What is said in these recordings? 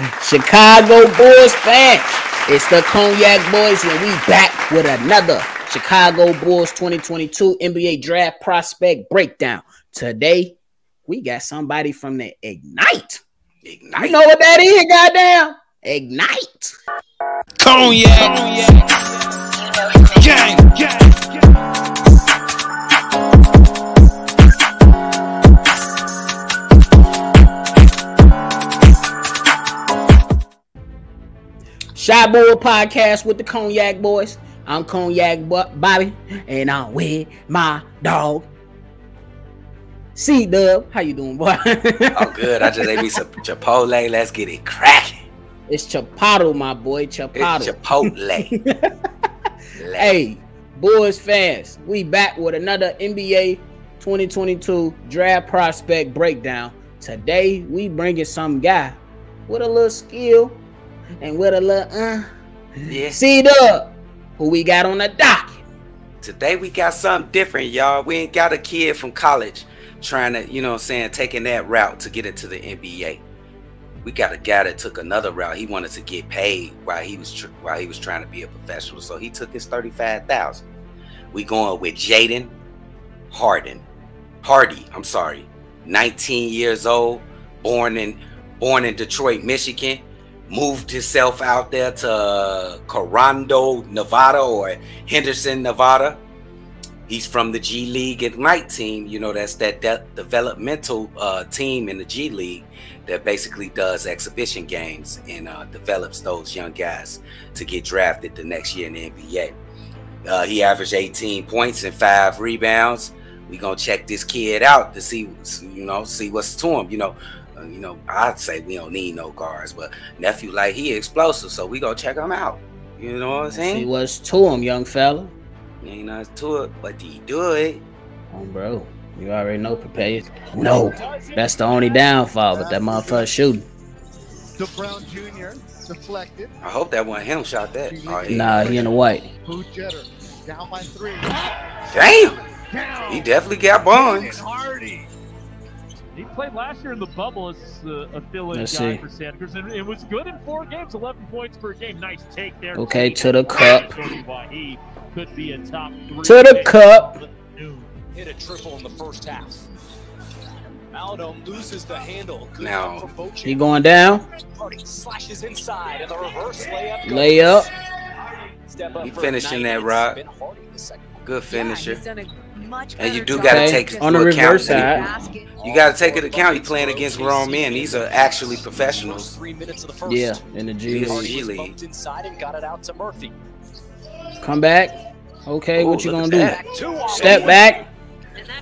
Chicago Bulls fans, it's the Cognac Boys, and we back with another Chicago Bulls 2022 NBA Draft Prospect Breakdown. Today, we got somebody from the Ignite. You know what that is, goddamn? Ignite. Cognac. Gang. Shy Bull Podcast with the Cognac Boys. I'm Cognac Bobby, and I'm with my dog, CDubb. How you doing, boy? Oh, good. I just ate me some Chipotle. Let's get it cracking. It's Chipotle, my boy. Chipotle. It's Chipotle. Hey, Bulls fans, we back with another NBA 2022 Draft Prospect Breakdown. Today, we bringing some guy with a little skill and with a little CDubb, who we got on the docket. Today we got something different, y'all. We ain't got a kid from college trying to, you know what I'm saying, taking that route to get into the NBA. We got a guy that took another route. He wanted to get paid while he was trying to be a professional, so he took his $35,000. We going with Jaden Hardy. I'm sorry, 19 years old, born in Detroit, Michigan. Moved himself out there to Coronado, Nevada, or Henderson, Nevada. He's from the G League Ignite team. You know, that's that developmental team in the G League that basically does exhibition games and develops those young guys to get drafted the next year in the NBA. He averaged 18 points and 5 rebounds. We gonna check this kid out to see what's to him. You know, I'd say we don't need no guards, but nephew, like, he explosive, so we go check him out. You know what I'm saying? See what's to him, young fella. He ain't not to it, but he do it. Oh, bro, you already know, prepare. No, that's the only downfall, but that motherfucker shooting. The Brown Jr. deflected. I hope that wasn't him shot that. Oh, nah, he in the white. Jeter down by 3. Damn, he definitely got buns. Hardy. He played last year in the bubble as a fill-in guy for Santa Cruz, and it was good in 4 games, 11 points per game. Nice take there. Okay, to the cup. He could be a top 3. To the cup. Hit a triple in the first half. Aldo loses the handle. Now he going down. Slashes inside and the reverse layup. He finishing that rock. Good finisher. And you do got to take on the reverse side. You got to take into account he's playing against grown men. These are actually professionals. Yeah, in the G League. Come back. Okay, what you gonna do? Step back.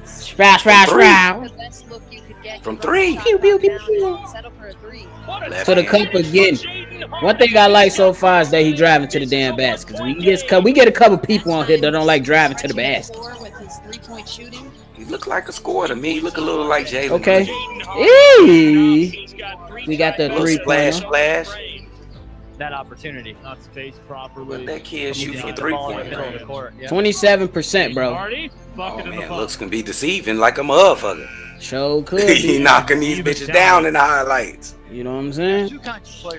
Sprout. From 3. Pew, pew, pew, pew. To the cup again. One thing I like so far is that he driving to the damn basket. We get a couple people on here that don't like driving to the basket. He look like a scorer to me. He look a little like Jaden. Okay. We got the 3 splash. That opportunity, not spaced properly. But that kid shoot for 3-point. 27%, bro. Oh man, looks can be deceiving like a motherfucker. Sure could. He knocking these bitches down in the highlights. You know what I'm saying?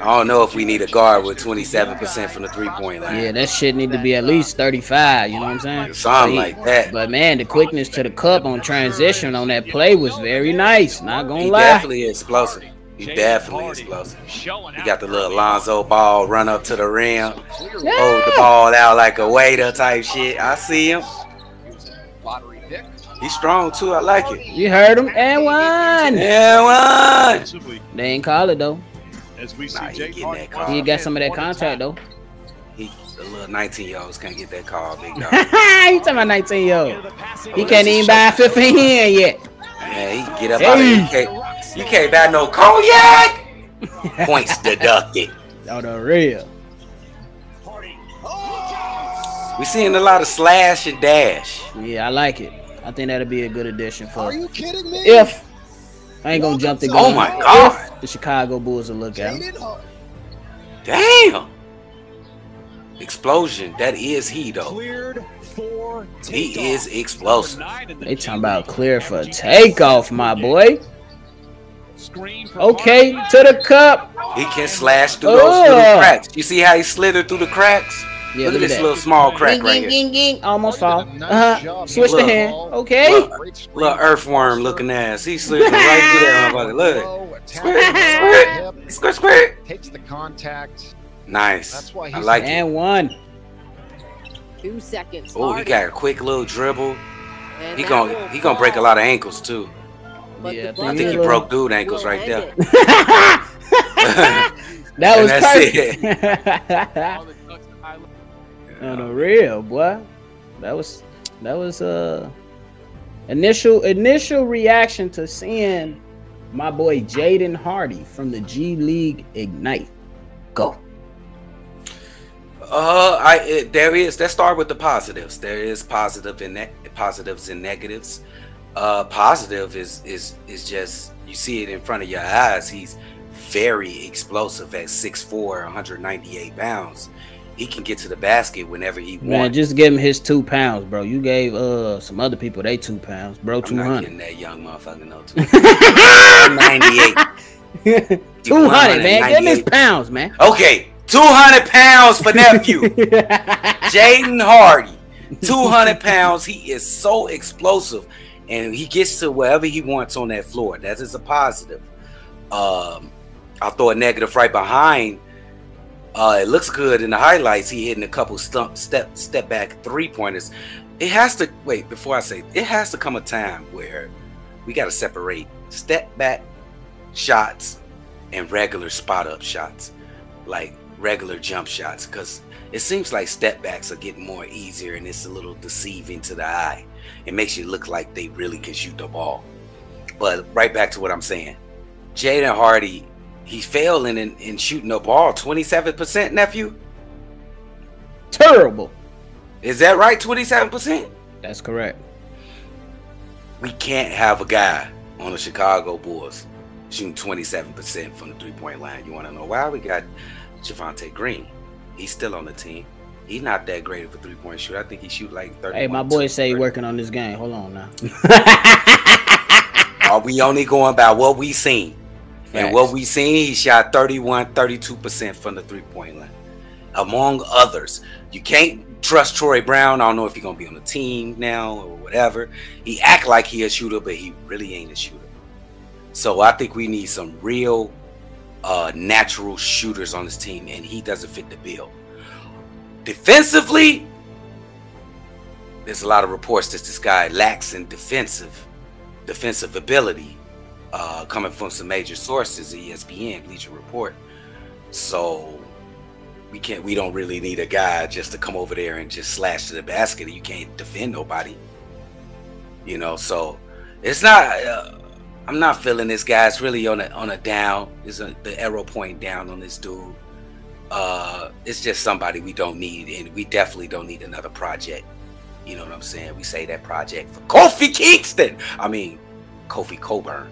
I don't know if we need a guard with 27% from the 3-point line. Yeah, that shit need to be at least 35. You know what I'm saying? Something like that. But man, the quickness to the cup on transition on that play was very nice. Not gonna lie. He definitely explosive. He definitely explosive. He got the little Lonzo ball run up to the rim, hold the ball out like a waiter type shit. I see him. He's strong too. I like it. You heard him. And one. They ain't call it though. Nah, he getting that call. He got some of that contact though. The little 19-year-olds can't get that call, big dog. He talking about 19-year-old. He can't even buy 15 yet. Yeah, he can get up out of here. You can't buy no cognac. Points deducted. Oh, the real. We seeing a lot of slash and dash. Yeah, I like it. I think that'll be a good addition for. Are you kidding me? If I ain't gonna jump the gun. Oh my God! The Chicago Bulls will look out. Damn! Explosion. That is he though. He is explosive. They talking about clear for takeoff, my boy. Okay, to the cup. He can slash through those little cracks. You see how he slithered through the cracks? Yeah, look at this little small crack right here. Almost fall. Switch the hand. Okay. Little earthworm looking ass. He slid right through that motherfucker. Look. Squirt. Takes the contact. Nice. That's why I like it. And 1. 2 seconds. Oh, he got a quick little dribble. He gonna break a lot of ankles too. Yeah, I think he broke dude ankles right there. That was perfect. On the real, boy. That was initial reaction to seeing my boy Jaden Hardy from the G League Ignite. Go. Let's start with the positives. There is positives and negatives. Positive is just, you see it in front of your eyes. He's very explosive at 6'4", 198 pounds. He can get to the basket whenever he wants. Man, just give him his 2 pounds, bro. You gave some other people they 2 pounds, bro. 200. I'm not getting that young motherfucker no 298. 200, man. Give him his pounds, man. Okay, 200 pounds for nephew. Jaden Hardy, 200 pounds. He is so explosive, and he gets to wherever he wants on that floor. That is a positive. I'll throw a negative right behind. It looks good in the highlights. He hitting a couple step back 3-pointers. It has to wait before I say it has to come a time where we got to separate step back shots and regular spot up shots, like regular jump shots, because it seems like step backs are getting more easier and it's a little deceiving to the eye. It makes you look like they really can shoot the ball. But right back to what I'm saying, Jaden Hardy, he's failing in shooting the ball. 27%, nephew. Terrible. Is that right? 27%? That's correct. We can't have a guy on the Chicago Bulls shooting 27% from the 3-point line. You want to know why? We got Javonte Green. He's still on the team. He's not that great of a 3-point shooter. I think he shoot like 30. Hey, my boy say he working on this game. Hold on now. Are we only going by what we seen? And what we seen, he shot 32% from the 3-point line, among others. You can't trust Troy Brown. I don't know if he's gonna be on the team now or whatever. He act like he a shooter, but he really ain't a shooter. So I think we need some real natural shooters on this team, and he doesn't fit the bill. Defensively, there's a lot of reports that this guy lacks in defensive ability. Coming from some major sources, ESPN, Bleacher Report. So we don't really need a guy just to come over there and just slash to the basket. You can't defend nobody, you know. So it's not. I'm not feeling this guy. It's really on a down. Is the arrow point down on this dude. It's just somebody we don't need, and we definitely don't need another project. You know what I'm saying? We say that project for Kofi Kingston. I mean, Kofi Coburn.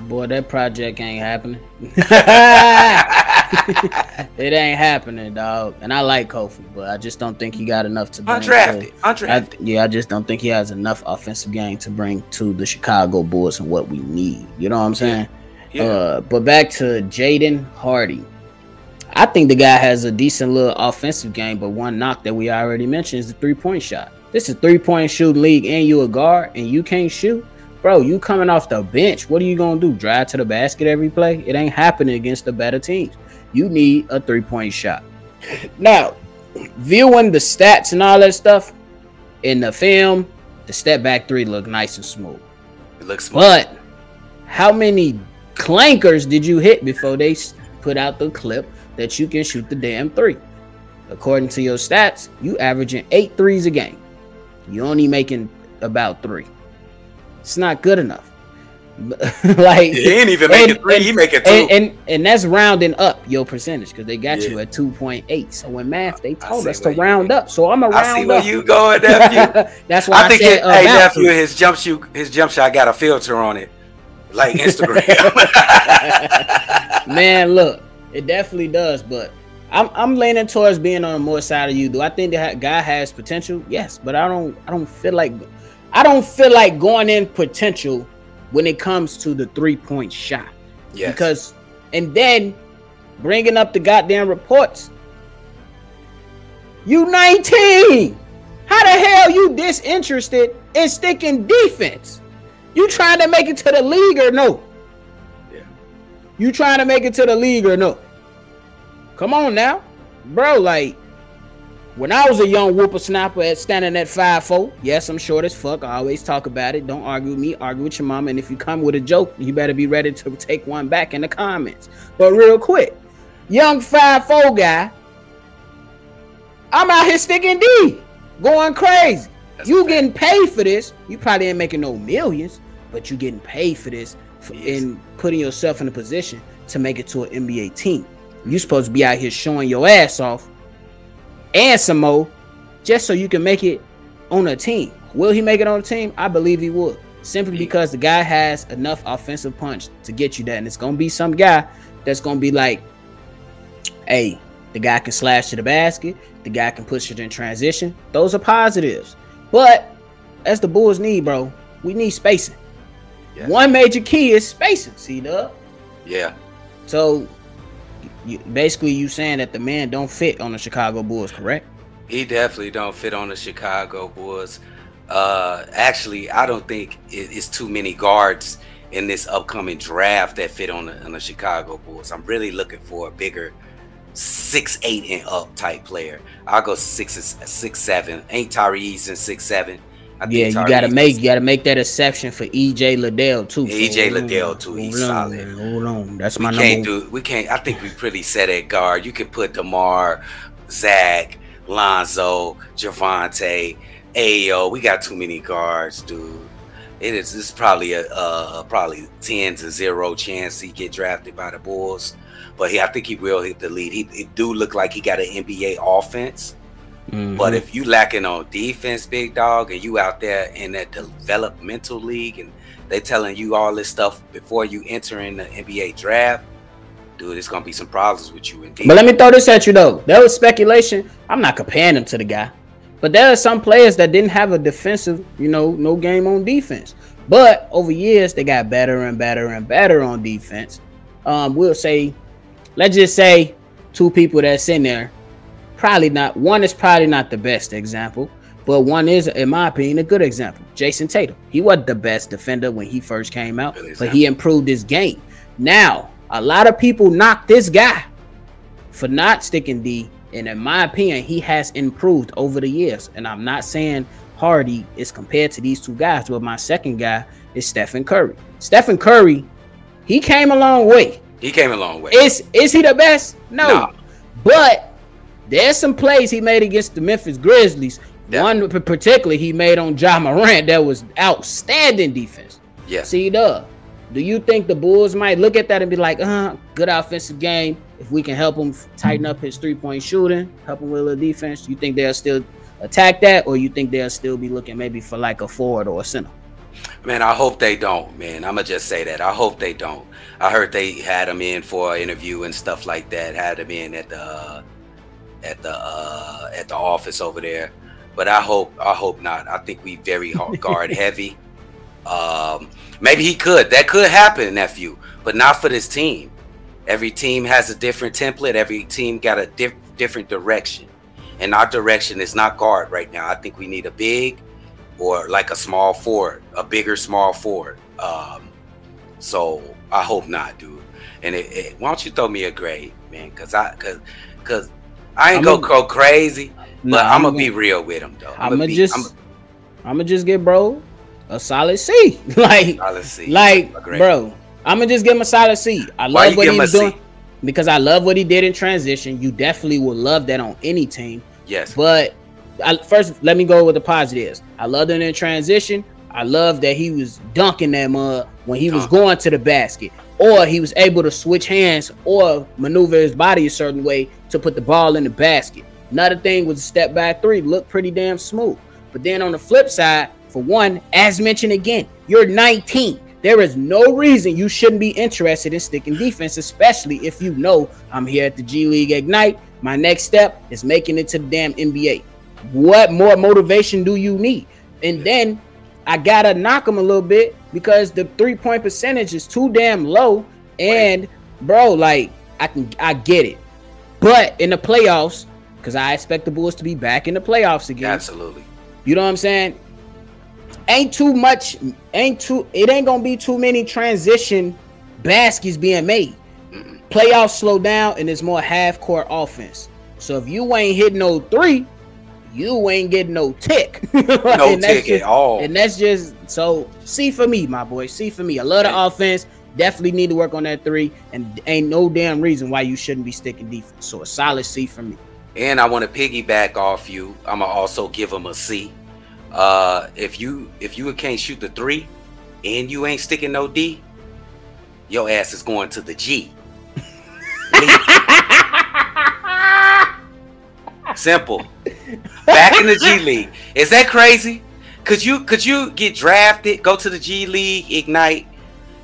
Boy, that project ain't happening. It ain't happening, dog. And I like Kofi, but I just don't think he got enough to bring. Undrafted. I just don't think he has enough offensive game to bring to the Chicago Bulls and what we need. You know what I'm saying? Yeah. But back to Jaden Hardy. I think the guy has a decent little offensive game, but one knock that we already mentioned is the 3-point shot. This is a 3-point shooting league, and you a guard, and you can't shoot. Bro, you coming off the bench. What are you going to do? Drive to the basket every play? It ain't happening against the better teams. You need a 3-point shot. Now, viewing the stats and all that stuff in the film, the step back 3 look nice and smooth. It looks smooth. But how many clankers did you hit before they put out the clip that you can shoot the damn 3? According to your stats, you averaging 8 threes a game. You only making about 3. It's not good enough. Like he ain't even making 3. He making 2. And that's rounding up your percentage because they got you at 2.8. So in math, they told us to round up. So I'm a round up. I see where you going, nephew. That's why I think said, hey nephew, his jump shot got a filter on it, like Instagram. Man, look, it definitely does. But I'm leaning towards being on the more side of you. Do I think that guy has potential? Yes, but I don't feel like going in potential when it comes to the 3-point shot. Yes. Because, and then bringing up the goddamn reports. You 19. How the hell you disinterested in sticking defense? You trying to make it to the league or no? Yeah. You trying to make it to the league or no? Come on now, bro. Like, when I was a young whippersnapper standing at 5'4", yes, I'm short as fuck. I always talk about it. Don't argue with me. Argue with your mama. And if you come with a joke, you better be ready to take one back in the comments. But real quick, young 5'4" guy, I'm out here sticking D, going crazy. You getting paid for this. You probably ain't making no millions, but you getting paid for this and putting yourself in a position to make it to an NBA team. You supposed to be out here showing your ass off and some more just so you can make it on a team. Will he make it on a team? I believe he would. Simply because the guy has enough offensive punch to get you that. And it's going to be some guy that's going to be like, hey, the guy can slash to the basket. The guy can push it in transition. Those are positives. But as the Bulls need, bro, we need spacing. Yes. One major key is spacing, CDubb. Yeah. So basically you saying that the man don't fit on the Chicago Bulls, correct? He definitely don't fit on the Chicago Bulls. Actually, I don't think it's too many guards in this upcoming draft that fit on the Chicago Bulls. I'm really looking for a bigger 6'8" and up type player. I'll go 6'7". Ain't Tyrese and 6'7"? Yeah, you gotta make that exception for EJ Liddell too. EJ Liddell too. He's solid. Hold on, that's my number. We can't. I think we pretty set at guard. You can put DeMar, Zach, Lonzo, Javante, Ayo. We got too many guards, dude. It's probably a probably 10-0 chance he get drafted by the Bulls. But I think he will hit the lead. He do look like he got an NBA offense. But if you lacking on defense, big dog, and you out there in that developmental league and they telling you all this stuff before you enter in the NBA draft, dude, it's gonna be some problems with you. Indeed. But let me throw this at you though. There was speculation. I'm not comparing him to the guy, but there are some players that didn't have a defensive, no game on defense. But over years, they got better and better and better on defense. We'll say, let's just say two people that's in there. Probably not. One is probably not the best example, but one is, in my opinion, a good example. Jason Tatum. He wasn't the best defender when he first came out, but he improved his game. Now, a lot of people knock this guy for not sticking D, and in my opinion, he has improved over the years. And I'm not saying Hardy is compared to these two guys, but my second guy is Stephen Curry. Stephen Curry, he came a long way. He came a long way. Is he the best? No. But there's some plays he made against the Memphis Grizzlies. Definitely. One particularly he made on Ja Morant that was outstanding defense. Yes. CDubb, do you think the Bulls might look at that and be like, good offensive game. If we can help him tighten up his three-point shooting, help him with a little defense, you think they'll still attack that, or you think they'll still be looking maybe for like a forward or a center? Man, I hope they don't, man. I'm gonna just say that. I hope they don't. I heard they had him in for an interview and stuff like that. Had him in at the office over there, but I hope not. I think we very guard heavy. Maybe he could. That could happen, nephew, but not for this team. Every team has a different template. Every team got a different direction, and our direction is not guard right now. I think we need a big or like a small forward, a bigger small forward. So I hope not, dude. And why don't you throw me a grade, man? Cause I ain't gonna go crazy, but I'm gonna be real with him though. I'm gonna just get bro a solid C. Solid C. Bro, I'm gonna just give him a solid C. I love what he's doing because I love what he did in transition. You definitely would love that on any team. Yes. But first, let me go with the positives. I loved it in transition. I love that he was dunking that mud when he was going to the basket, or he was able to switch hands or maneuver his body a certain way to put the ball in the basket. Another thing was a step back three, looked pretty damn smooth. But then on the flip side, for one, as mentioned again, you're 19. There is no reason you shouldn't be interested in sticking defense, especially if you know I'm here at the G League Ignite. My next step is making it to the damn NBA. What more motivation do you need? And then I gotta knock him a little bit because the 3-point percentage is too damn low. And bro, like I get it. But in the playoffs, because I expect the Bulls to be back in the playoffs again. Absolutely. You know what I'm saying? It ain't gonna be too many transition baskets being made. Playoffs slow down and it's more half-court offense. So if you ain't hitting no three, you ain't getting no tick. No tick at all. And that's just so C for me, my boy. C for me. I love the offense. Definitely need to work on that three. And ain't no damn reason why you shouldn't be sticking defense. So a solid C for me. And I want to piggyback off you. I'm gonna also give him a C. If you can't shoot the three and you ain't sticking no D, your ass is going to the G. Simple. Back in the G League. Is that crazy? Could you get drafted, go to the G League, ignite,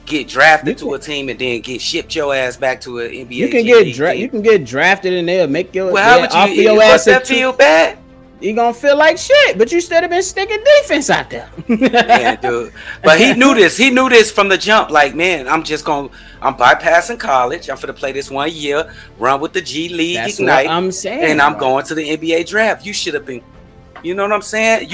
get drafted to a team, and then get shipped your ass back to an NBA? You can get drafted and they'll make your your ass that feel bad. You gonna feel like shit, but you still have been sticking defense out there. Man, dude. But he knew this. He knew this from the jump. Like, man, I'm bypassing college. I'm finna play this 1 year, run with the G League, That's ignite. what I'm saying, and I'm bro. going to the NBA draft. You should have been. You know what I'm saying?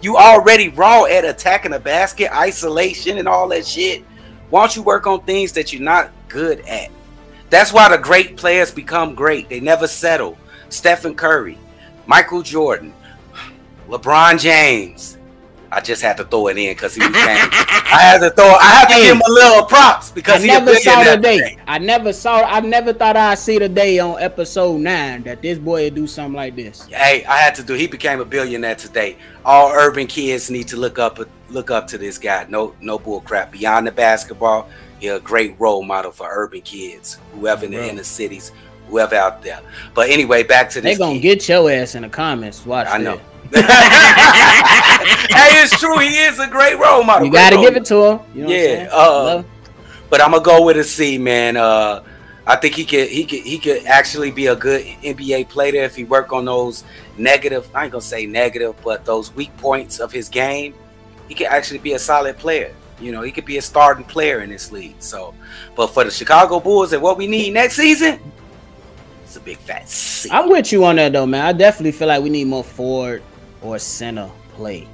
You already raw at attacking the basket, isolation, and all that shit. Why don't you work on things that you're not good at? That's why the great players become great. They never settle. Stephen Curry, Michael Jordan, LeBron James. I just had to throw it in because he was game. I had to give him a little props because he never saw the day. I never thought I'd see the day on episode 9 that this boy would do something like this. Hey, I had to do. He became a billionaire today. All urban kids need to look up to this guy. No bull crap. Beyond the basketball, he's a great role model for urban kids. Whoever in the inner cities, whoever out there. But anyway, back to this. They gonna get your ass in the comments. Watch. I know. Hey, it's true. He is a great role model. You gotta give it to him. You know but I'm gonna go with a C, man. I think he could actually be a good NBA player if he work on those negative. I ain't gonna say negative, but those weak points of his game. He could actually be a solid player. You know, he could be a starting player in this league. So, but for the Chicago Bulls and what we need next season, it's a big fat C. I'm with you on that though, man. I definitely feel like we need more forward or center play.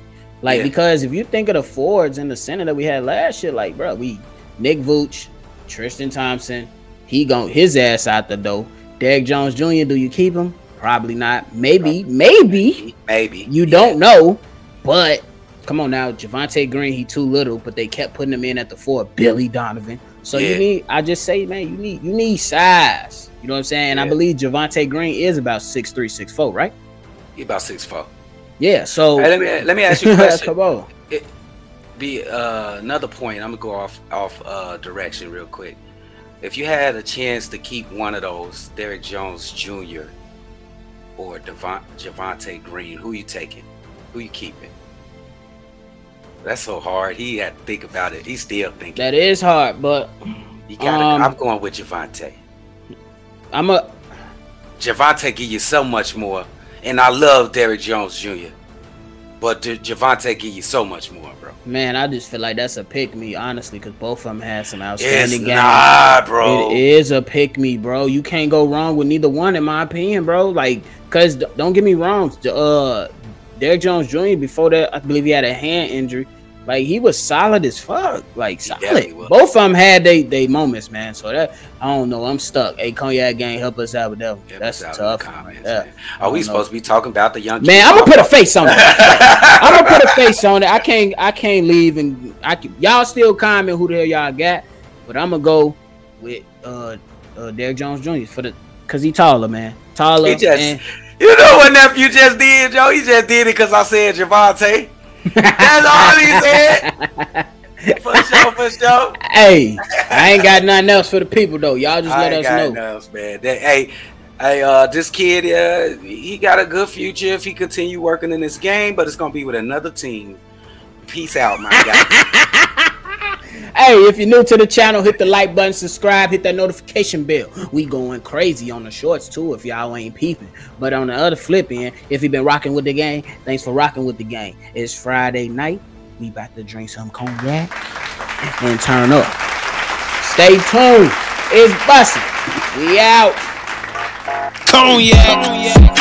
Like, because if you think of the forwards and the center that we had last year, like, bro, Nick Vooch, Tristan Thompson, he gon' his ass out the door. Derrick Jones Jr., do you keep him? Probably not. Maybe. You don't know. But come on now, Javonte Green, he too little, but they kept putting him in at the 4. Billy Donovan. So I just say, man, you need size. You know what I'm saying? And I believe Javonte Green is about 6'3", 6'4", right? He about 6'4". Yeah, so hey, let me ask you a question. Come on. Another point. I'm gonna go off direction real quick. If you had a chance to keep one of those, Derrick Jones Jr. or Javonte Green, who you taking? Who you keeping? That's so hard. He had to think about it. He's still thinking. That is hard, but you gotta. I'm going with Javonte. Javonte give you so much more. And I love Derrick Jones Jr. But Javonte give you so much more, bro. Man, I just feel like that's a pick-me, honestly, because both of them had some outstanding games. Nah, bro. It is a pick-me, bro. You can't go wrong with neither one, in my opinion, bro. Like, because don't get me wrong, Derrick Jones Jr., before that, I believe he had a hand injury. Like, he was solid as fuck. Like, solid. Both of them had they moments, man. So that, I don't know. I'm stuck. Hey, Cognac Gang, help us out with that one. That's tough. Are we supposed to be talking about the young man? I'm gonna put a face on it. I'm gonna put a face on it. I can't leave, and y'all still comment who the hell y'all got, but I'm gonna go with Derrick Jones Jr. because he taller, man. Taller. You know what nephew just did, Joe? He just did it because I said Javonte. That's all he said. For sure. Hey, I ain't got nothing else for the people though. Y'all just let us know. Nothing else, man. Hey, this kid, he got a good future if he continue working in this game, but it's gonna be with another team. Peace out, my guy. Hey, if you're new to the channel, hit the like button, subscribe, hit that notification bell. We going crazy on the shorts too if y'all ain't peeping. But on the other flip end, if you've been rocking with the gang, thanks for rocking with the gang. It's Friday night. We about to drink some cognac and turn up. Stay tuned. is busting. We out. Cognac.